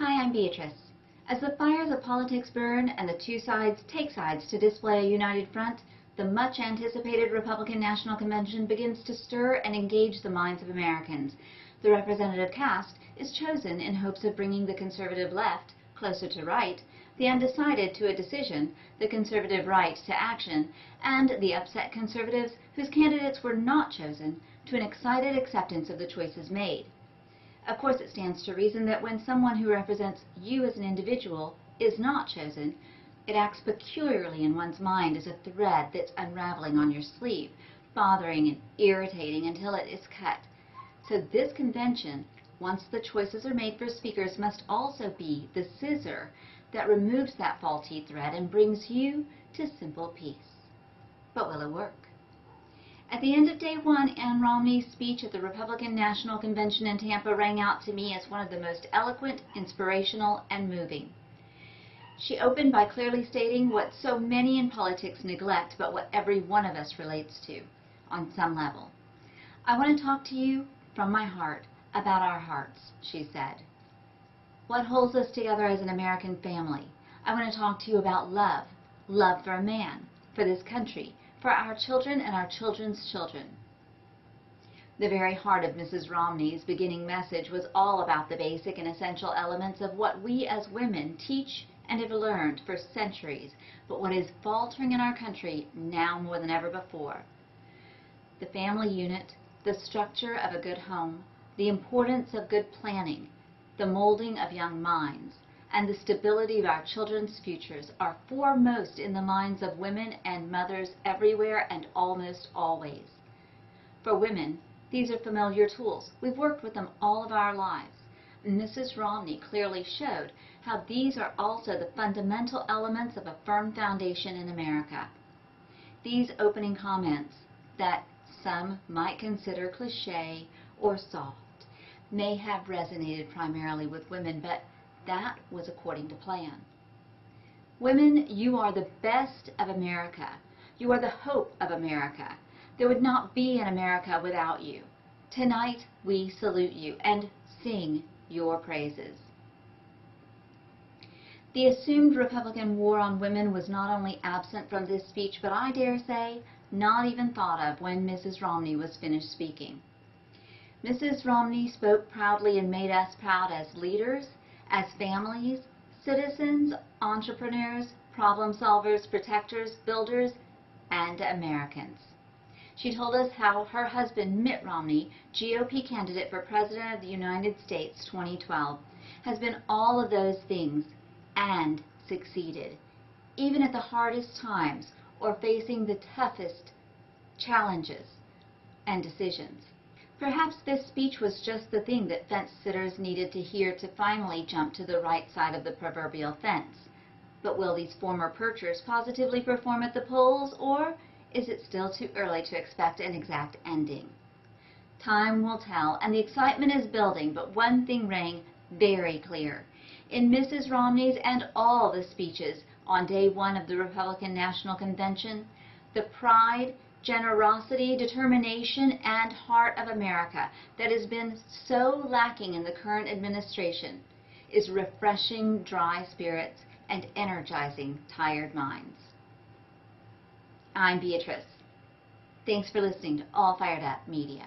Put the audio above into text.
Hi, I'm Beatrice. As the fires of politics burn and the two sides take sides to display a united front, the much-anticipated Republican National Convention begins to stir and engage the minds of Americans. The representative cast is chosen in hopes of bringing the conservative left closer to right, the undecided to a decision, the conservative right to action, and the upset conservatives whose candidates were not chosen to an excited acceptance of the choices made. Of course, it stands to reason that when someone who represents you as an individual is not chosen, it acts peculiarly in one's mind as a thread that's unraveling on your sleeve, bothering and irritating until it is cut. So this convention, once the choices are made for speakers, must also be the scissor that removes that faulty thread and brings you to simple peace. But will it work? At the end of day one, Romney's speech at the Republican National Convention in Tampa rang out to me as one of the most eloquent, inspirational, and moving. She opened by clearly stating what so many in politics neglect, but what every one of us relates to on some level. I want to talk to you from my heart about our hearts, she said. What holds us together as an American family? I want to talk to you about love, love for a man, for this country, for our children and our children's children. The very heart of Mrs. Romney's beginning message was all about the basic and essential elements of what we as women teach and have learned for centuries, but what is faltering in our country now more than ever before. The family unit, the structure of a good home, the importance of good planning, the molding of young minds, and the stability of our children's futures are foremost in the minds of women and mothers everywhere and almost always. For women, these are familiar tools. We've worked with them all of our lives. Mrs. Romney clearly showed how these are also the fundamental elements of a firm foundation in America. These opening comments, that some might consider cliché or soft, may have resonated primarily with women, but that was according to plan. Women, you are the best of America. You are the hope of America. There would not be an America without you. Tonight, we salute you and sing your praises. The assumed Republican war on women was not only absent from this speech, but I dare say, not even thought of when Mrs. Romney was finished speaking. Mrs. Romney spoke proudly and made us proud as leaders, as families, citizens, entrepreneurs, problem solvers, protectors, builders, and Americans. She told us how her husband, Mitt Romney, GOP candidate for President of the United States 2012, has been all of those things and succeeded, even at the hardest times or facing the toughest challenges and decisions. Perhaps this speech was just the thing that fence-sitters needed to hear to finally jump to the right side of the proverbial fence. But will these former perchers positively perform at the polls, or is it still too early to expect an exact ending? Time will tell, and the excitement is building, but one thing rang very clear. In Mrs. Romney's and all the speeches on day one of the Republican National Convention, the pride, generosity, determination, and heart of America that has been so lacking in the current administration is refreshing dry spirits and energizing tired minds. I'm Beatrice. Thanks for listening to All Fired Up Media.